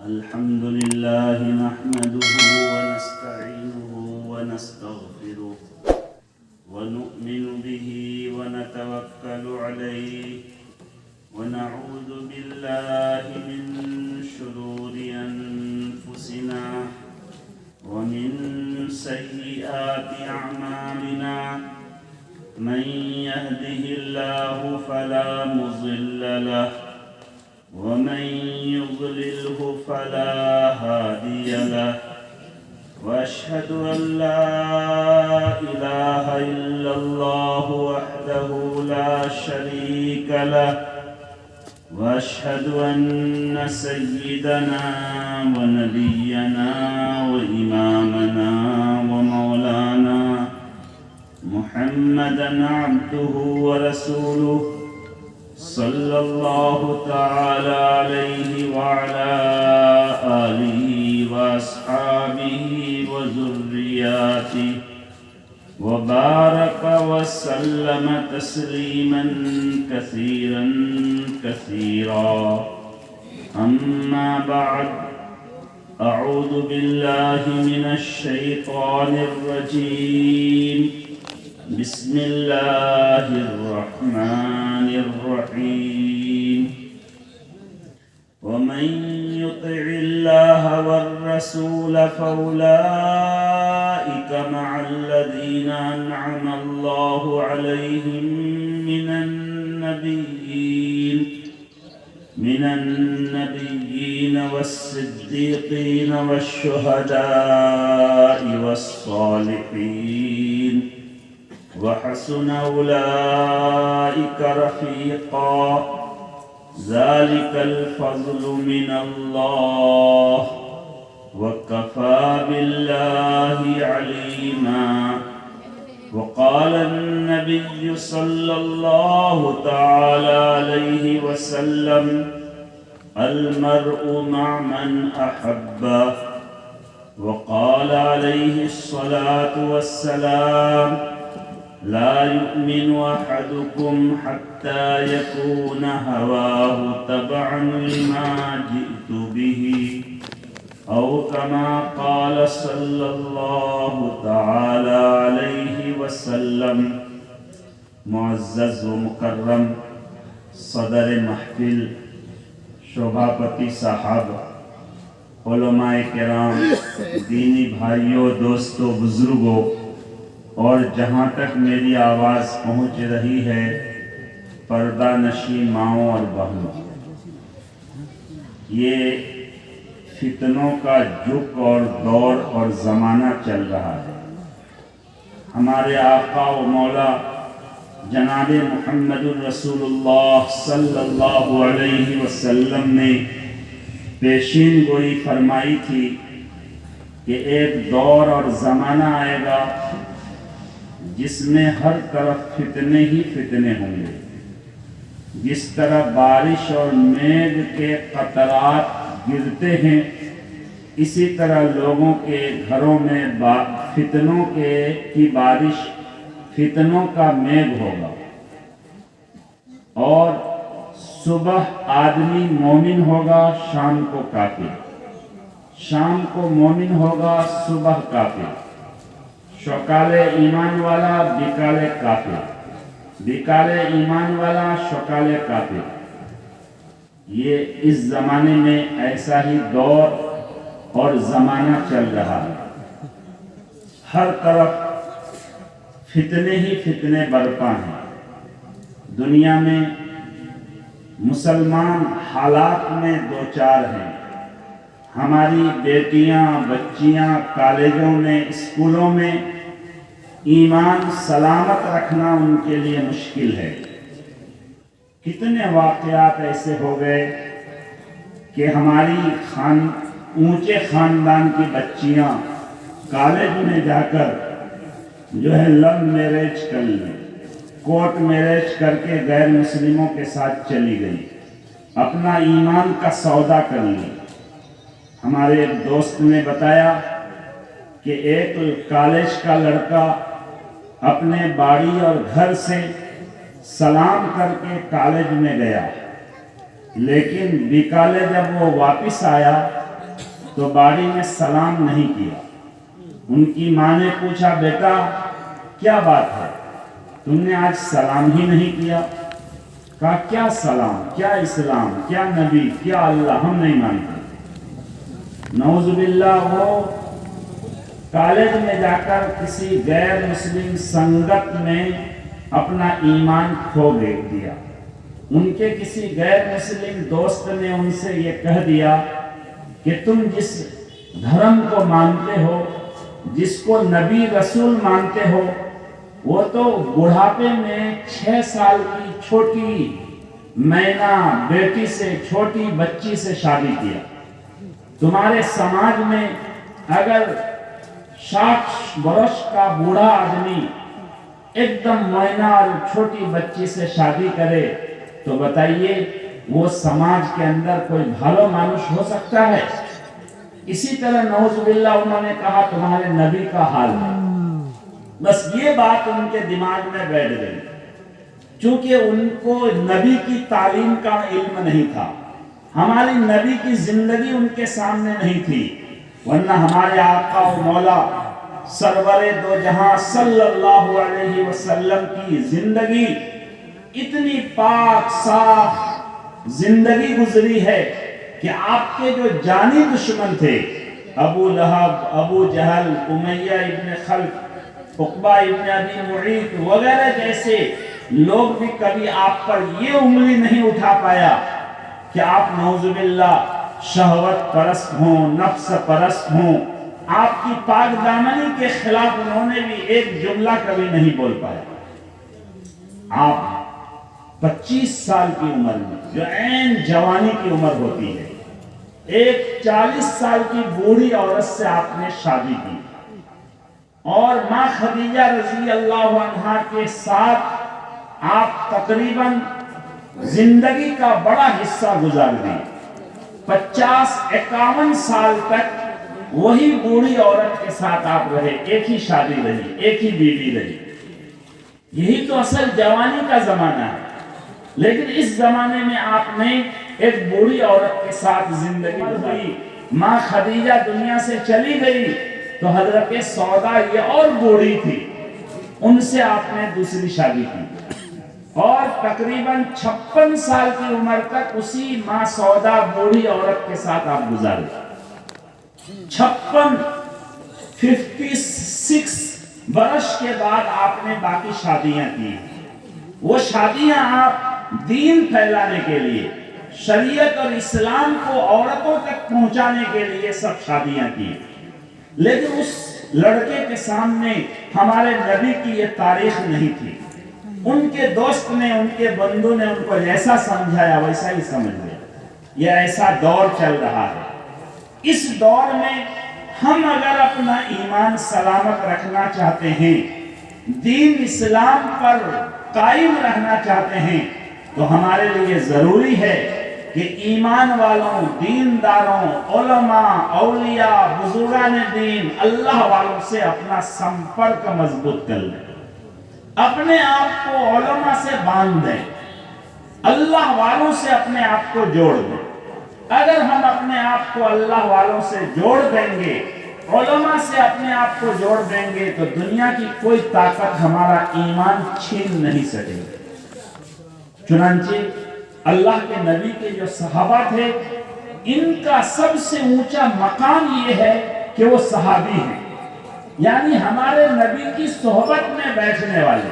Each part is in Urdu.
الحمد لله نحمده ونستعينه ونستغفره ونؤمن به ونتوكل عليه ونعوذ بالله من شرور أنفسنا ومن سيئات أعمالنا من يهده الله فلا مضل له ومن يضلله فلا هادي له وأشهد أن لا إله إلا الله وحده لا شريك له وأشهد أن سيدنا ونبينا وإمامنا ومولانا محمدا عبده ورسوله صلى الله تعالى عليه وعلى آله وأصحابه وذرياته وبارك وسلم تسليما كثيرا كثيرا أما بعد أعوذ بالله من الشيطان الرجيم بسم الله الرحمن الرحيم ومن يطع الله والرسول فأولئك مع الذين أنعم الله عليهم من النبيين والصديقين والشهداء والصالحين وحسن أولئك رفيقا ذلك الفضل من الله وكفى بالله عليما وقال النبي صلى الله تعالى عليه وسلم المرء مع من أحبه وقال عليه الصلاة والسلام لا يؤمن أحدكم حتى يكون هواه تبعا لما جئت به أو كما قال صلى الله تعالى عليه وسلم. معزز و مکرم صدر محفل شوبھاپتی صاحب، علماء کرام، دینی بھائیوں، دوستوں، بزرگوں اور جہاں تک میری آواز پہنچ رہی ہے پردہ نشین ماؤں اور بہنوں، یہ فتنوں کا جگ اور دور اور زمانہ چل رہا ہے. ہمارے آقا و مولا جناب محمد الرسول اللہ صلی اللہ علیہ وسلم نے پیشین گوئی فرمائی تھی کہ ایک دور اور زمانہ آئے گا جس میں ہر طرف فتنے ہی فتنے ہوں گے. جس طرح بارش اور میگھ کے قطرات گرتے ہیں، اسی طرح لوگوں کے گھروں میں فتنوں کی بارش، فتنوں کا میگھ ہوگا. اور صبح آدمی مومن ہوگا، شام کو کافر، شام کو مومن ہوگا، صبح کافر. شوکالے ایمان والا، بیکالے کافر، بیکالے ایمان والا، شوکالے کافر. یہ اس زمانے میں ایسا ہی دور اور زمانہ چل رہا ہے. ہر طرف فتنے ہی فتنے برپا ہیں. دنیا میں مسلمان حالات میں دوچار ہیں. ہماری بیٹیاں، بچیاں کالجوں میں، اسکولوں میں ایمان سلامت رکھنا ان کے لیے مشکل ہے. کتنے واقعات ایسے ہو گئے کہ ہماری اونچے خاندان کی بچیاں کالج میں جا کر جو ہے لو میرج کر لی، کورٹ میرج کر کے غیر مسلموں کے ساتھ چلی گئی، اپنا ایمان کا سودا کر لی. ہمارے ایک دوست نے بتایا کہ ایک کالج کا لڑکا اپنے باڑی اور گھر سے سلام کر کے کالج میں گیا، لیکن بیکالے جب وہ واپس آیا تو باڑی میں سلام نہیں کیا۔ ان کی ماں نے پوچھا بیٹا کیا بات ہے، تم نے آج سلام ہی نہیں کیا؟ کہا کیا سلام، کیا اسلام، کیا نبی، کیا اللہ، ہم نہیں مانتے۔ نعوذ باللہ وہ کالج میں جا کر کسی غیر مسلم سنگت میں اپنا ایمان کھو دیا۔ ان کے کسی غیر مسلم دوست نے ان سے یہ کہہ دیا کہ تم جس دھرم کو مانتے ہو، جس کو نبی رسول مانتے ہو، وہ تو بڑھاپے میں 6 سال کی چھوٹی مینا بیٹی سے، چھوٹی بچی سے شادی کیا۔ تمہارے سماج میں اگر 60 برس کا بوڑھا آدمی ایک دم مینا اور چھوٹی بچی سے شادی کرے تو بتائیے وہ سماج کے اندر کوئی بھلو مانوس ہو سکتا ہے؟ اسی طرح نعوذ باللہ انہوں نے کہا تمہارے نبی کا حال ہے۔ بس یہ بات ان کے دماغ میں بیٹھ گئی، چونکہ ان کو نبی کی تعلیم کا علم نہیں تھا، ہماری نبی کی زندگی ان کے سامنے نہیں تھی، ورنہ ہمارے آقا و مولا سرور دو جہاں صلی اللہ علیہ وسلم کی زندگی اتنی پاک صاف زندگی گزری ہے کہ آپ کے جو جانی دشمن تھے، ابو لہب، ابو جہل، امیہ ابن خلف، عقبہ ابن ابی معیط وغیرہ جیسے لوگ بھی کبھی آپ پر یہ انگلی نہیں اٹھا پایا کہ آپ نعوذ باللہ شہوت پرست ہوں، نفس پرست ہوں۔ آپ کی پاک دامنی کے خلاف انہوں نے بھی ایک جملہ کبھی نہیں بول پایا۔ آپ 25 سال کی عمر میں، جو عین جوانی کی عمر ہوتی ہے، ایک 40 سال کی بوڑھی عورت سے آپ نے شادی کی اور ماں خدیجہ رضی اللہ عنہا کے ساتھ آپ تقریباً زندگی کا بڑا حصہ گزار دی۔ 50-51 سال تک وہی بوڑھی عورت کے ساتھ آپ رہے، ایک ہی شادی رہی، ایک ہی بیوی رہی۔ یہی تو اصل جوانی کا زمانہ ہے، لیکن اس زمانے میں آپ نے ایک بوڑھی عورت کے ساتھ زندگی گزاری۔ ماں خدیجہ دنیا سے چلی گئی تو حضرت سودا یہ اور بوڑھی تھی، ان سے آپ نے دوسری شادی کی اور تقریباً 56 سال کی عمر تک اسی ماں سودا بوڑھی عورت کے ساتھ آپ گزارے۔ 56 برس کے بعد آپ نے باقی شادیاں کی۔ وہ شادیاں آپ دین پھیلانے کے لیے، شریعت اور اسلام کو عورتوں تک پہنچانے کے لیے سب شادیاں کی، لیکن اس لڑکے کے سامنے ہمارے نبی کی یہ تاریخ نہیں تھی۔ ان کے دوست نے، ان کے بندوں نے ان کو جیسا سمجھایا ویسا ہی سمجھ لیا۔ یہ ایسا دور چل رہا ہے۔ اس دور میں ہم اگر اپنا ایمان سلامت رکھنا چاہتے ہیں، دین اسلام پر قائم رہنا چاہتے ہیں، تو ہمارے لیے ضروری ہے کہ ایمان والوں، دینداروں، علماء، اولیاء، بزرگان دین، اللہ والوں سے اپنا سمپرک مضبوط کر لیں، اپنے آپ کو علماء سے باندھ دیں، اللہ والوں سے اپنے آپ کو جوڑ دیں۔ اگر ہم اپنے آپ کو اللہ والوں سے جوڑ دیں گے، علماء سے اپنے آپ کو جوڑ دیں گے، تو دنیا کی کوئی طاقت ہمارا ایمان چھین نہیں سکے گی۔ چنانچہ اللہ کے نبی کے جو صحابہ تھے، ان کا سب سے اونچا مقام یہ ہے کہ وہ صحابی ہیں، یعنی ہمارے نبی کی صحبت میں بیٹھنے والے،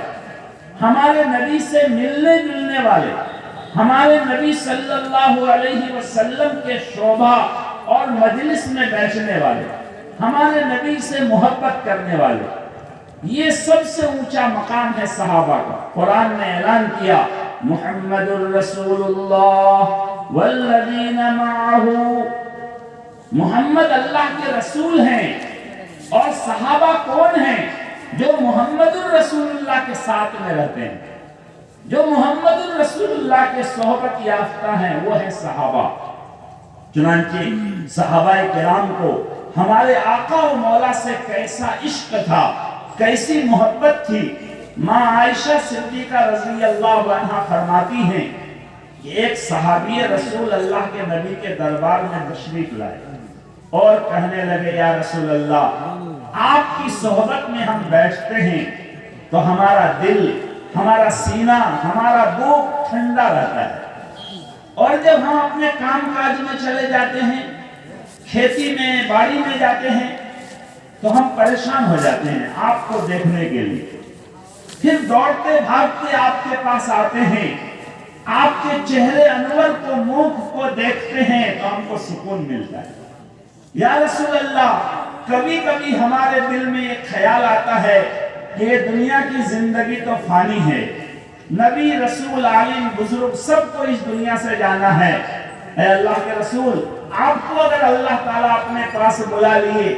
ہمارے نبی سے ملنے جلنے والے، ہمارے نبی صلی اللہ علیہ وسلم کے شعبہ اور مجلس میں بیٹھنے والے، ہمارے نبی سے محبت کرنے والے، یہ سب سے اونچا مقام ہے صحابہ کا۔ قرآن نے اعلان کیا محمد الرسول اللہ والذین معہ، محمد اللہ کے رسول ہیں، اور صحابہ کون ہیں؟ جو محمد الرسول اللہ کے ساتھ میں رہتے ہیں، جو محمد الرسول اللہ کے صحبت یافتہ ہیں، وہ ہے صحابہ۔ چنانچہ صحابہ کرام کو ہمارے آقا و مولا سے کیسا عشق تھا، کیسی محبت تھی۔ ماں عائشہ صدیقہ رضی اللہ عنہا فرماتی ہیں کہ ایک صحابی رسول اللہ کے نبی کے دربار میں تشریف لائے، اور کہنے لگے یا رسول اللہ آپ کی صحبت میں ہم بیٹھتے ہیں تو ہمارا دل، ہمارا سینہ، ہمارا بھوک ٹھنڈا رہتا ہے، اور جب ہم اپنے کام کاج میں چلے جاتے ہیں، کھیتی میں، باڑی میں جاتے ہیں، تو ہم پریشان ہو جاتے ہیں آپ کو دیکھنے کے لیے، پھر دوڑتے بھاگتے آپ کے پاس آتے ہیں، آپ کے چہرے انور کو، منہ کو دیکھتے ہیں تو ہم کو سکون ملتا ہے۔ یا رسول اللہ کبھی کبھی ہمارے دل میں یہ خیال آتا ہے کہ یہ دنیا کی زندگی تو فانی ہے، نبی، رسول، عالم، بزرگ سب کو اس دنیا سے جانا ہے، اے اللہ کے رسول آپ کو اگر اللہ تعالیٰ اپنے پاس بلا لیے،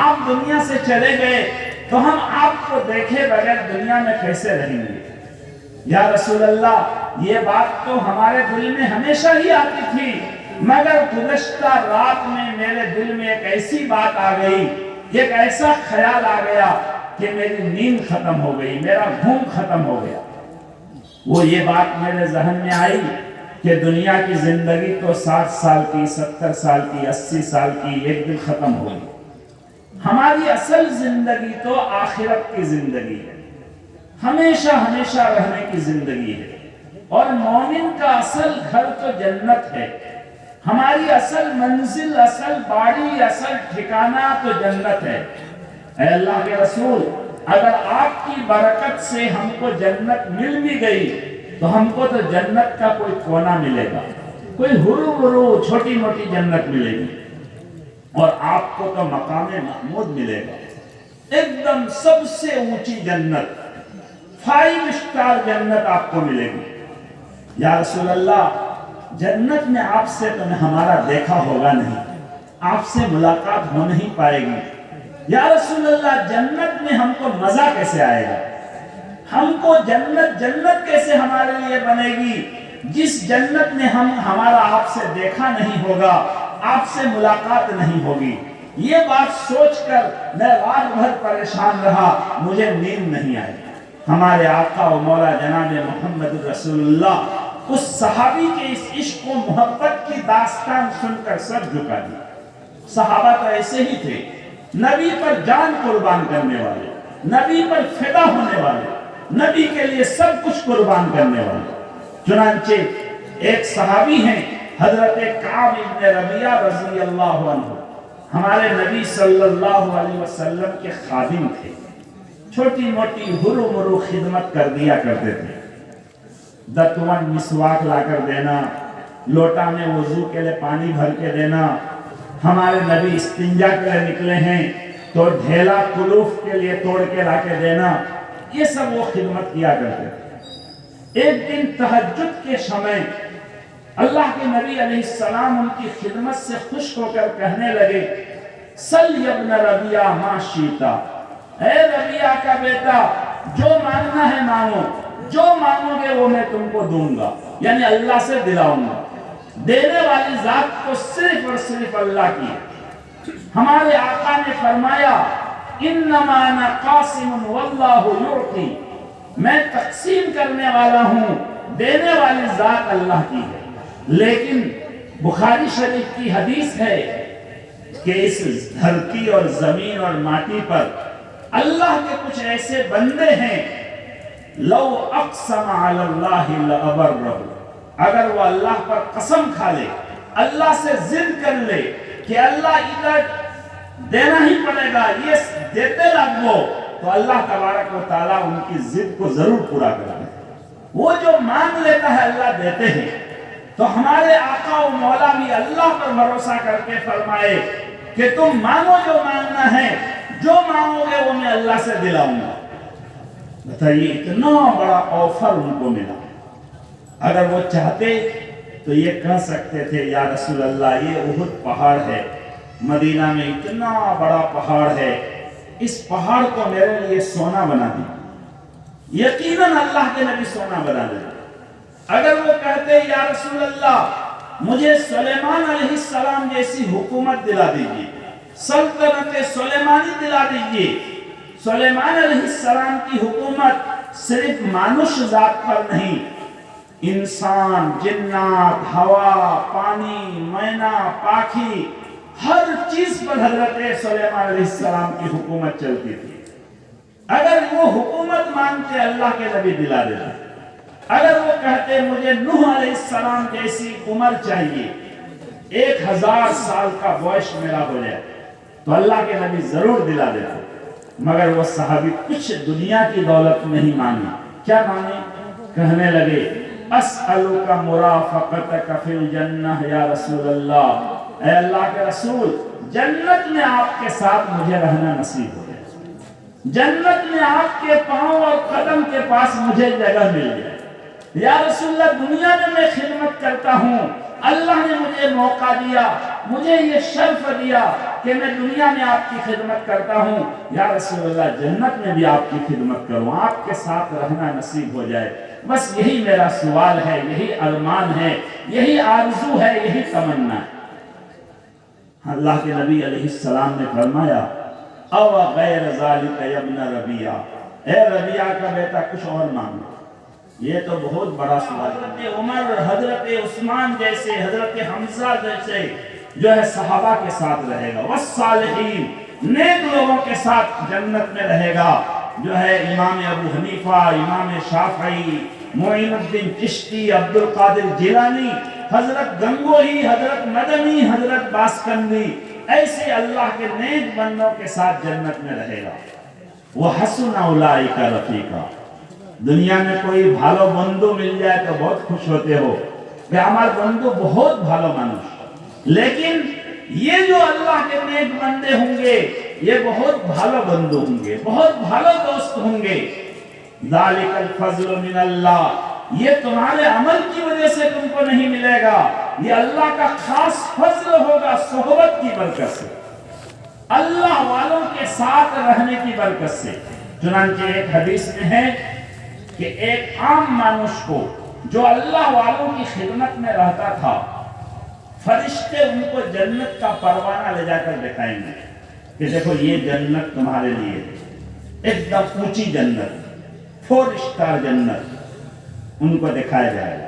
آپ دنیا سے چلے گئے تو ہم آپ کو دیکھے بغیر دنیا میں کیسے رہیں گے؟ یا رسول اللہ یہ بات تو ہمارے دل میں ہمیشہ ہی آتی تھی، مگر گزشتہ رات میں میرے دل میں ایک ایسی بات آ گئی، ایک ایسا خیال آ گیا کہ میری نیند ختم ہو گئی، میرا گھوم ختم ہو گیا۔ وہ یہ بات میرے ذہن میں آئی کہ دنیا کی زندگی تو 60 سال کی، 70 سال کی، 80 سال کی ایک دن ختم ہو گئی، ہماری اصل زندگی تو آخرت کی زندگی ہے، ہمیشہ ہمیشہ رہنے کی زندگی ہے، اور مومن کا اصل گھر تو جنت ہے، ہماری اصل منزل، اصل باڑی، اصل ٹھکانہ تو جنت ہے۔ اے اللہ کے رسول اگر آپ کی برکت سے ہم کو جنت مل بھی گئی تو ہم کو تو جنت کا کوئی کونا ملے گا، کوئی ہرو ہرو چھوٹی موٹی جنت ملے گی، اور آپ کو تو مقام محمود ملے گا، ایک دم سب سے اونچی جنت، 5 اسٹار جنت آپ کو ملے گی۔ یا رسول اللہ جنت میں آپ سے تو ہمارا دیکھا ہوگا نہیں، آپ سے ملاقات ہو نہیں پائے گی، یا رسول اللہ جنت میں ہم کو مزہ کیسے آئے گا؟ ہم کو جنت کیسے ہمارے لیے بنے گی جس جنت میں ہمارا آپ سے دیکھا نہیں ہوگا، آپ سے ملاقات نہیں ہوگی؟ یہ بات سوچ کر میں رات بھر پریشان رہا، مجھے نیند نہیں آئی۔ ہمارے آقا و مولا جناب محمد رسول اللہ اس صحابی کے اس عشق و محبت کی داستان سن کر سر جھکا دی۔ صحابہ تو ایسے ہی تھے، نبی پر جان قربان کرنے والے، نبی پر فدا ہونے والے، نبی کے لیے سب کچھ قربان کرنے والے۔ چنانچہ ایک صحابی ہیں حضرت کعب ابن ربیعہ رضی اللہ عنہ، ہمارے نبی صلی اللہ علیہ وسلم کے خادم تھے، چھوٹی موٹی ہرو مرو خدمت کر دیا کرتے تھے، دتون مسواک لا کر دینا، لوٹا میں وضو کے لیے پانی بھر کے دینا، ہمارے نبی استنجا کے لیے نکلے ہیں تو ڈھیلا کلوف کے لیے توڑ کے لا کے دینا، یہ سب وہ خدمت کیا کرتے تھے۔ ایک دن تہجد کے شمع اللہ کے نبی علیہ السلام ان کی خدمت سے خوش ہو کر کہنے لگے، سل ابن ربیعہ ما شیتا، اے ربیعہ کا بیٹا جو مانگنا ہے مانگو، جو مانگو گے وہ میں تم کو دوں گا، یعنی اللہ سے دلاؤں گا، دینے والی ذات تو صرف اور صرف اللہ کی ہے۔ ہمارے آقا نے فرمایا انما انا قاسم واللہ یعطی، میں تقسیم کرنے والا ہوں، دینے والی ذات اللہ کی ہے۔ لیکن بخاری شریف کی حدیث ہے کہ اس دھرتی اور زمین اور ماٹی پر اللہ کے کچھ ایسے بندے ہیں لو اقسم علی اللہ لابرہ، اگر وہ اللہ پر قسم کھا لے، اللہ سے ضد کر لے کہ اللہ ادھر دینا ہی پڑے گا، یہ دیتے لگو، تو اللہ تبارک و تعالیٰ ان کی ضد کو ضرور پورا کرے۔ وہ جو مانگ لیتا ہے اللہ دیتے ہیں، تو ہمارے آقا و مولا بھی اللہ پر بھروسہ کر کے فرمائے کہ تم مانگو جو مانگنا ہے، جو مانگو گے وہ میں اللہ سے دلاؤں گا۔ بتائیے اتنا بڑا آفر ان کو ملا، اگر وہ چاہتے تو یہ کہہ سکتے تھے یا رسول اللہ یہ احد پہاڑ ہے، مدینہ میں اتنا بڑا پہاڑ ہے، اس پہاڑ کو میرے لیے سونا بنا دی، یقیناً اللہ کے نبی سونا بنا دے۔ اگر وہ کہتے یا رسول اللہ مجھے سلیمان علیہ السلام جیسی حکومت دلا دیجیے، سلطنت سلیمانی دلا دیجیے، سلیمان علیہ السلام کی حکومت صرف مانوش ذات پر نہیں، انسان، جنات، ہوا، پانی، مینا، پاکھی، ہر چیز پر حضرت سلیمان علیہ السلام کی حکومت چلتی تھی. اگر وہ حکومت مانتے اللہ کے نبی دلا دیتے. اگر وہ کہتے مجھے نوح علیہ السلام جیسی عمر چاہیے, 1000 سال کا بوئش میرا ہو جائے, تو اللہ کے نبی ضرور دلا دیتے. مگر وہ صحابی کچھ دنیا کی دولت نہیں مانی. کیا مانے؟ کہنے لگے اسألک مرافقتک فی الجنہ یا رسول اللہ, اے اللہ کے رسول جنت میں آپ کے ساتھ مجھے رہنا نصیب ہو جائے, جنت میں آپ کے پاؤں اور قدم کے پاس مجھے جگہ مل جائے. یا رسول اللہ دنیا میں خدمت کرتا ہوں, اللہ نے مجھے موقع دیا, مجھے یہ شرف دیا کہ میں دنیا میں آپ کی خدمت کرتا ہوں. یا رسول اللہ جنت میں بھی آپ کی خدمت کروں, آپ کے ساتھ رہنا نصیب ہو جائے. بس یہی میرا سوال ہے, یہی ارمان ہے, یہی آرزو ہے, یہی تمنا ہے. اللہ کے نبی علیہ السلام نے فرمایا او غیر ذالک یا ابن ربیعہ, اے ربیعہ کا بیٹا کچھ اور مانگو. یہ تو بہت بڑا سوال ہے. حضرت عمر, حضرت عثمان جیسے, حضرت حمزہ جیسے جو ہے صحابہ کے ساتھ رہے گا, والصالحین نیک لوگوں کے ساتھ جنت میں رہے گا. جو ہے امام ابو حنیفہ, امام شافعی, معین الدین چشتی, عبد القادر جیلانی, حضرت گنگوہی, حضرت مدنی, حضرت باسکندی, ایسے اللہ کے نیک بندوں کے ساتھ جنت میں رہے گا. وحسن اولئک رفیقا. دنیا میں کوئی بھالو بندو مل جائے تو بہت خوش ہوتے ہو کہ ہمارا بندو بہت بھالو مانوش, لیکن یہ جو اللہ کے نیک بندے ہوں گے یہ بہت بھالو بندو ہوں گے, بہت بھالو دوست ہوں گے. ذالک الفضل من اللہ, یہ تمہارے عمل کی وجہ سے تم کو نہیں ملے گا, یہ اللہ کا خاص فضل ہوگا صحبت کی برکت سے, اللہ والوں کے ساتھ رہنے کی برکت سے. چنانچہ ایک حدیث میں ہے کہ ایک عام مانوش کو جو اللہ والوں کی خدمت میں رہتا تھا, فرشتے ان کو جنت کا پروانہ لے جا کر دکھائیں گے کہ دیکھو یہ جنت تمہارے لیے, ایک دم اونچی جنت, 4 اسٹار جنت ان کو دکھایا جائے گا.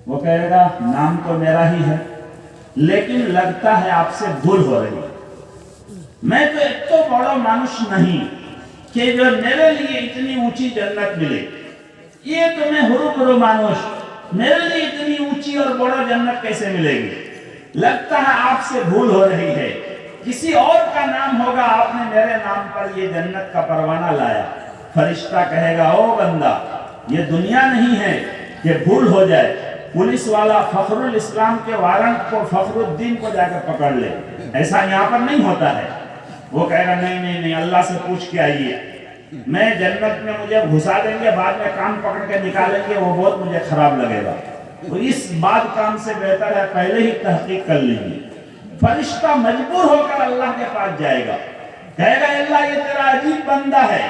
وہ کہے گا نام تو میرا ہی ہے لیکن لگتا ہے آپ سے بھول ہو رہی ہے, میں تو ایک تو بڑا مانوش نہیں کہ جو میرے لیے اتنی اونچی جنت ملے, یہ تو میں ہرو مانوش, میرے لیے اتنی اونچی اور بڑا جنت کیسے ملے گی, لگتا ہے آپ سے بھول ہو رہی ہے, کسی اور کا نام ہوگا, آپ نے میرے نام پر یہ جنت کا پروانہ لایا. فرشتہ کہے گا او بندہ یہ دنیا نہیں ہے کہ بھول ہو جائے, پولیس والا فخر الاسلام کے وارنٹ کو فخر الدین کو جا کر پکڑ لے, ایسا یہاں پر نہیں ہوتا ہے. وہ کہے گا نہیں اللہ سے پوچھ کے آئیے, میں جنت میں مجھے گھسا دیں گے, بعد میں کام پکڑ کے نکالیں گے, وہ بہت مجھے خراب لگے گا, تو اس بعد کام سے بہتر ہے پہلے ہی تحقیق کر لیجیے. فرشتہ مجبور ہو کر اللہ کے پاس جائے گا, کہے گا اللہ یہ تیرا عجیب بندہ ہے,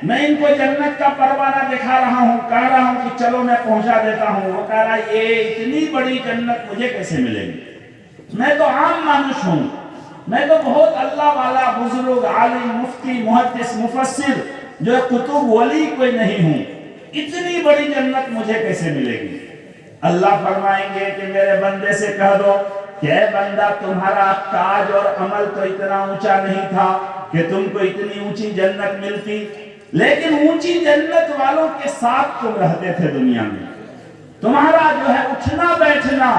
میں ان کو جنت کا پروانہ دکھا رہا ہوں, کہہ رہا ہوں کہ چلو میں پہنچا دیتا ہوں. وہ کہہ رہا یہ اتنی بڑی جنت مجھے کیسے ملے گی, میں تو عام مانوش ہوں, میں تو بہت اللہ والا بزرگ عالم مفتی محدث مفسر جو قطب ولی کوئی نہیں ہوں, اتنی بڑی جنت مجھے کیسے ملے گی. اللہ فرمائیں گے کہ میرے بندے سے کہہ دو کہ اے بندہ تمہارا تاج اور عمل تو اتنا اونچا نہیں تھا کہ تم کو اتنی اونچی جنت ملتی, لیکن اونچی جنت والوں کے ساتھ تم رہتے تھے دنیا میں, تمہارا جو ہے اٹھنا بیٹھنا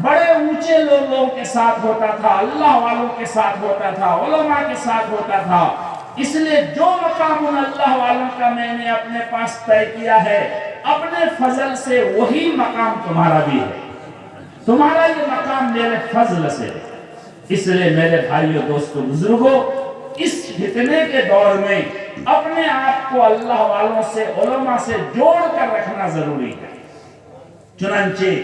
بڑے اونچے لوگوں کے ساتھ ہوتا تھا, اللہ والوں کے ساتھ ہوتا تھا, علماء کے ساتھ ہوتا تھا. اس لیے جو مقام اللہ والوں کا میں نے اپنے پاس طے کیا ہے اپنے فضل سے, وہی مقام تمہارا بھی ہے, تمہارا یہ مقام میرے فضل سے. اس لیے میرے بھائیوں دوستوں بزرگوں, اس فتنے کے دور میں اپنے آپ کو اللہ والوں سے, علماء سے جوڑ کر رکھنا ضروری ہے. چنانچہ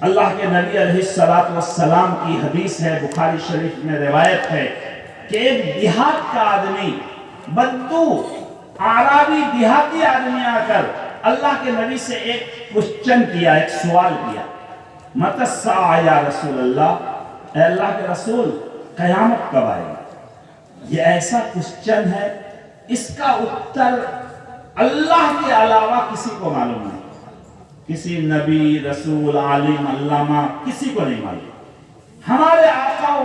اللہ کے نبی علیہ السلام کی حدیث ہے, بخاری شریف میں روایت ہے کہ ایک دیہات کا آدمی, بدو عربی دیہاتی آدمی آ کر اللہ کے نبی سے ایک کوشچن کیا, ایک سوال کیا, متی الساعہ یا رسول اللہ, اے اللہ کے رسول قیامت کب آئے گی. یہ ایسا کوشچن ہے, اس کا اتر اللہ کے علاوہ کسی کو معلوم نہیں, کسی نبی رسول عالم علامہ کسی کو نہیں معلوم. ہمارے آقا و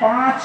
5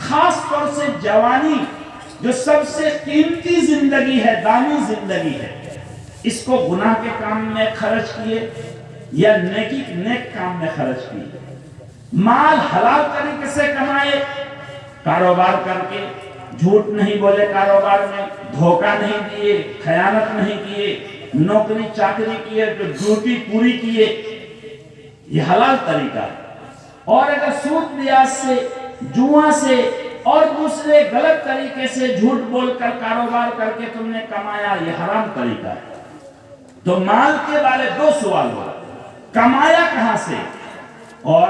خاص طور سے جوانی جو سب سے قیمتی زندگی ہے، دانی زندگی ہے، اس کو گناہ کے کام میں خرچ کیے یا نیک کام میں خرچ کیے؟ مال حلال طریقے سے کمائے، کاروبار کر کے، جھوٹ نہیں بولے کاروبار میں، دھوکہ نہیں دیے، خیانت نہیں کیے، نوکری چاکری کیے، ڈیوٹی پوری کیے، یہ حلال طریقہ ہے۔ اور اگر سود بیاج سے، جوا سے اور دوسرے غلط طریقے سے جھوٹ بول کر کاروبار کر کے تم نے کمایا، یہ حرام طریقہ ہے۔ تو مال کے والے دو سوال ہوا، کمایا کہاں سے، اور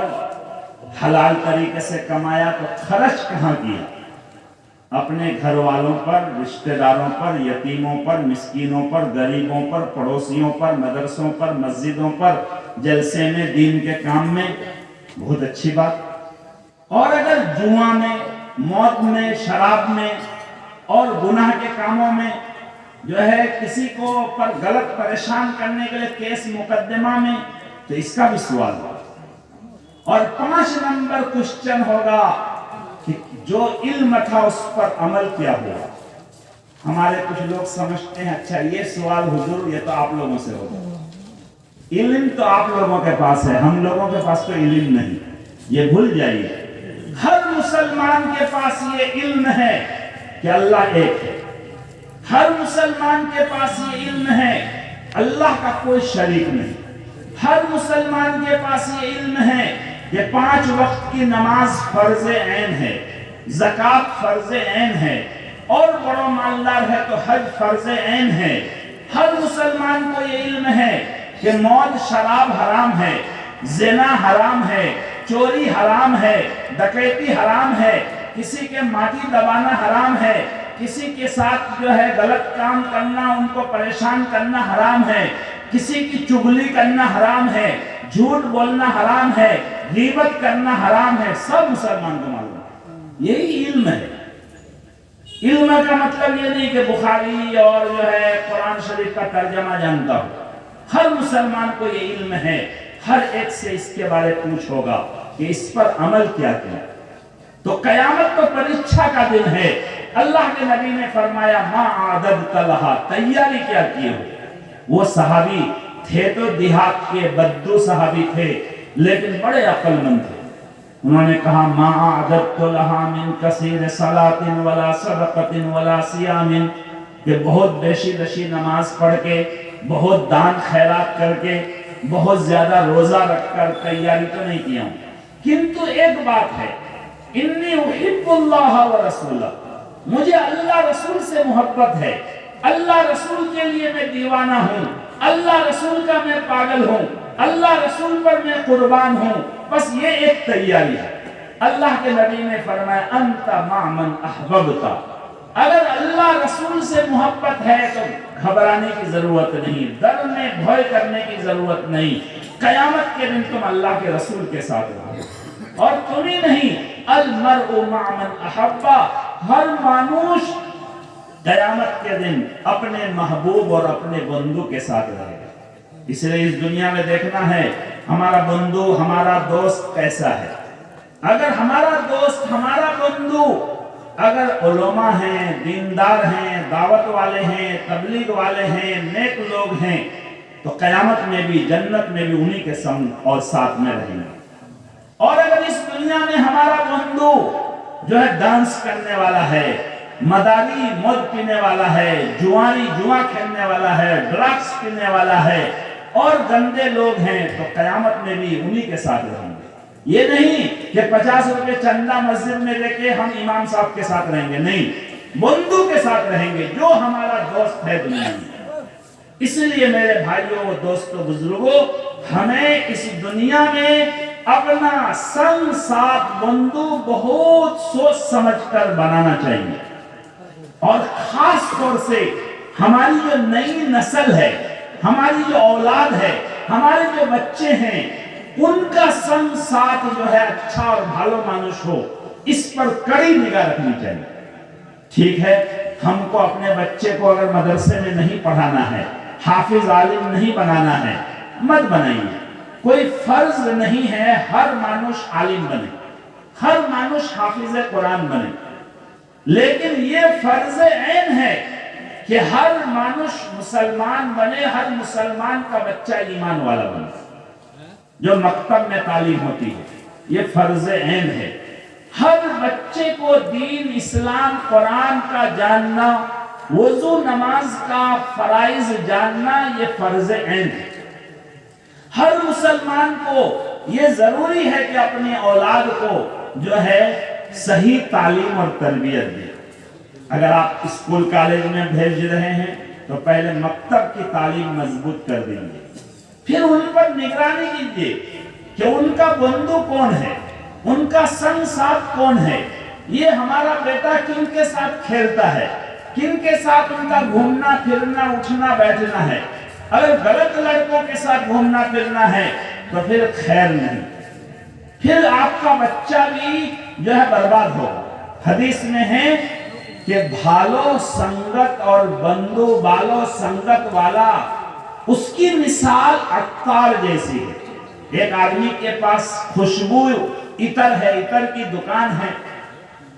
حلال طریقے سے کمایا تو خرچ کہاں کیا؟ اپنے گھر والوں پر، رشتہ داروں پر، یتیموں پر، مسکینوں پر، غریبوں پر، پڑوسیوں پر، مدرسوں پر، مسجدوں پر، جلسے میں، دین کے کام میں، بہت اچھی بات۔ اور اگر جوا میں، موت میں، شراب میں اور گناہ کے کاموں میں جو ہے کسی کو پر غلط پریشان کرنے کے لیے کیس مقدمہ میں، تو اس کا بھی سوال ہوگا۔ اور 5 نمبر کوشچن ہوگا کہ جو علم تھا اس پر عمل کیا ہوا۔ ہمارے کچھ لوگ سمجھتے ہیں اچھا یہ سوال حضور یہ تو آپ لوگوں سے ہوگا، علم تو آپ لوگوں کے پاس ہے، ہم لوگوں کے پاس تو علم نہیں، یہ بھول جائیے۔ ہر مسلمان کے پاس یہ علم ہے کہ اللہ ایک ہے، ہر مسلمان کے پاس یہ علم ہے اللہ کا کوئی شریک نہیں، ہر مسلمان کے پاس یہ علم ہے کہ 5 وقت کی نماز فرض عین ہے، زکوٰۃ فرض عین ہے، اور بڑا مالدار ہے تو حج فرض عین ہے۔ ہر مسلمان کو یہ علم ہے کہ موت شراب حرام ہے، زنا حرام ہے، چوری حرام ہے، ڈکیتی حرام ہے، کسی کے ماٹی دبانا حرام ہے، کسی کے ساتھ جو ہے غلط کام کرنا، ان کو پریشان کرنا حرام ہے، کسی کی چغلی کرنا حرام ہے، جھوٹ بولنا حرام ہے، غیبت کرنا حرام ہے، سب مسلمان کو معلوم ہے۔ یہی علم ہے۔ علم کا مطلب یہ نہیں کہ بخاری اور جو ہے قرآن شریف کا ترجمہ جانتا ہوں، ہر مسلمان کو یہ علم ہے، ہر ایک سے اس کے بارے پوچھ ہوگا کہ اس پر عمل کیا کیا۔ تو قیامت تو پریچھا کا دن ہے۔ اللہ کے نبی نے فرمایا ما عادت لہا، تیاری کیا کیے ہو؟ وہ صحابی تھے تو دیہات کے بدو صحابی تھے لیکن بڑے عقل مند تھے۔ انہوں نے کہا ما عادت لہا من کثیر صلاۃ ولا صدقۃ ولا صیام، کہ بہت بیشی رشی نماز پڑھ کے، بہت دان خیرات کر کے، بہت زیادہ روزہ رکھ کر تیاری تو نہیں کیا ہوں، کنتو ایک بات ہے، انی احب اللہ ورسولہ، مجھے اللہ رسول سے محبت ہے، اللہ رسول کے لیے میں دیوانہ ہوں، اللہ رسول کا میں پاگل ہوں، اللہ رسول پر میں قربان ہوں، بس یہ ایک تیاری ہے۔ اللہ کے نبی نے فرمایا انت مع من احببت، اگر اللہ رسول سے محبت ہے تو گھبرانے کی ضرورت نہیں، ڈرنے بھوئے کرنے کی ضرورت نہیں، قیامت کے دن تم اللہ کے رسول کے ساتھ رہو، اور تم ہی نہیں المرء مع من احب، ہر مانوس قیامت کے دن اپنے محبوب اور اپنے بندو کے ساتھ رہے گا۔ اس لیے اس دنیا میں دیکھنا ہے ہمارا بندو، ہمارا دوست کیسا ہے۔ اگر ہمارا دوست، ہمارا بندو اگر علماء ہیں، دیندار ہیں، دعوت والے ہیں، تبلیغ والے ہیں، نیک لوگ ہیں، تو قیامت میں بھی، جنت میں بھی انہی کے سنگ اور ساتھ میں رہیں گے۔ اور اگر اس دنیا میں ہمارا بندو جو ہے ڈانس کرنے والا ہے، مداری مد پینے والا ہے، جواری جوا کھیلنے والا ہے، ڈرگس پینے والا ہے اور گندے لوگ ہیں، تو قیامت میں بھی انہی کے ساتھ رہیں گے۔ یہ نہیں کہ 50 روپے چندہ مسجد میں لے کے ہم امام صاحب کے ساتھ رہیں گے، نہیں، بندو کے ساتھ رہیں گے جو ہمارا دوست ہے دنیا میں۔ اس لیے میرے بھائیوں، دوستوں، بزرگوں، ہمیں اس دنیا میں اپنا سنگ ساتھ بندو بہت سوچ سمجھ کر بنانا چاہیے، اور خاص طور سے ہماری جو نئی نسل ہے، ہماری جو اولاد ہے، ہمارے جو بچے ہیں، ان کا سنگ ساتھ جو ہے اچھا اور بھالو مانوس ہو، اس پر کڑی نگاہ رکھنی چاہیے۔ ٹھیک ہے، ہم کو اپنے بچے کو اگر مدرسے میں نہیں پڑھانا ہے، حافظ عالم نہیں بنانا ہے، مت بنائیے، کوئی فرض نہیں ہے ہر مانوس عالم بنے، ہر مانوش حافظ قرآن بنے، لیکن یہ فرض عین ہے کہ ہر مانوش مسلمان بنے، ہر مسلمان کا بچہ ایمان والا بنے، جو مکتب میں تعلیم ہوتی ہے، یہ فرض عین ہے۔ ہر بچے کو دین، اسلام، قرآن کا جاننا، وضو نماز کا فرائض جاننا، یہ فرض عین ہے۔ ہر مسلمان کو یہ ضروری ہے کہ اپنی اولاد کو جو ہے صحیح تعلیم اور تربیت دے۔ اگر آپ اسکول کالج میں بھیج رہے ہیں تو پہلے مکتب کی تعلیم مضبوط کر دیں گے، پھر ان پر نگرانی کیجیے کہ ان کا بندو کون ہے، ان کا سنگ ساتھ کون ہے، یہ ہمارا بیٹا کن کے ساتھ کھیلتا ہے، کن کے ساتھ ان کا گھومنا پھرنا اٹھنا بیٹھنا ہے۔ اگر غلط لڑکوں کے ساتھ گھومنا پھرنا ہے تو پھر خیر نہیں، پھر آپ کا بچہ بھی جو ہے برباد ہوگا۔ حدیث میں ہے کہ بھالو سنگت اور بندو بالو سنگت والا اس کی مثال عطار جیسی ہے۔ ایک آدمی کے پاس خوشبو عطر ہے، عطر کی دکان ہے،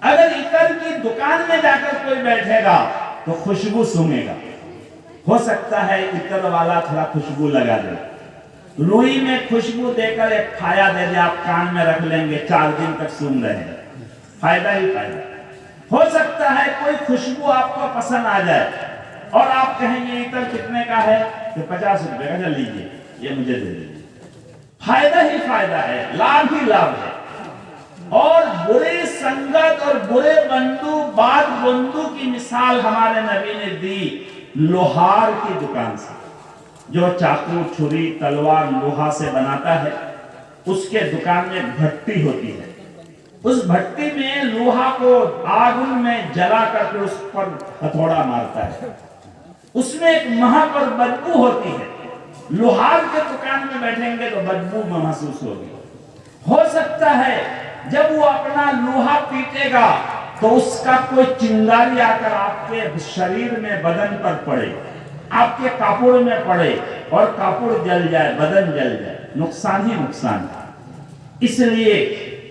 اگر عطر کی دکان میں جا کر کوئی بیٹھے گا تو خوشبو سونگے گا، ہو سکتا ہے عطر والا تھوڑا خوشبو لگا دے، روئی میں خوشبو دے کر ایک پھایا دے دے، آپ کان میں رکھ لیں گے، 4 دن تک سونگ رہے ہیں، فائدہ ہی فائدہ۔ ہو سکتا ہے کوئی خوشبو آپ کو پسند آ جائے اور آپ کہیں یہ عطر کتنے کا ہے کہ 50 روپے کا، چل لیجیے یہ مجھے دے دیجیے، فائدہ ہی فائدہ ہے، لابھ ہی لابھ ہے۔ اور برے سنگت اور برے بندو، بد بندو کی مثال ہمارے نبی نے دی لوہار کی دکان سے، جو چاقو چھری تلوار لوہا سے بناتا ہے، اس کے دکان میں بھٹی ہوتی ہے، اس بھٹی میں لوہا کو آگ میں جلا کر کے اس پر ہتھوڑا مارتا ہے، اس میں ایک مہک اور بدبو ہوتی ہے۔ لوہار کے دکان میں بیٹھیں گے تو بدبو محسوس ہوگی۔ ہو سکتا ہے جب وہ اپنا لوہا پیٹے گا تو اس کا کوئی چنگاری آ کر آپ کے شریر میں، بدن پر پڑے، آپ کے کپڑ میں پڑے اور کپڑ جل جائے، بدن جل جائے، نقصان ہی نقصان ہے۔ اس لیے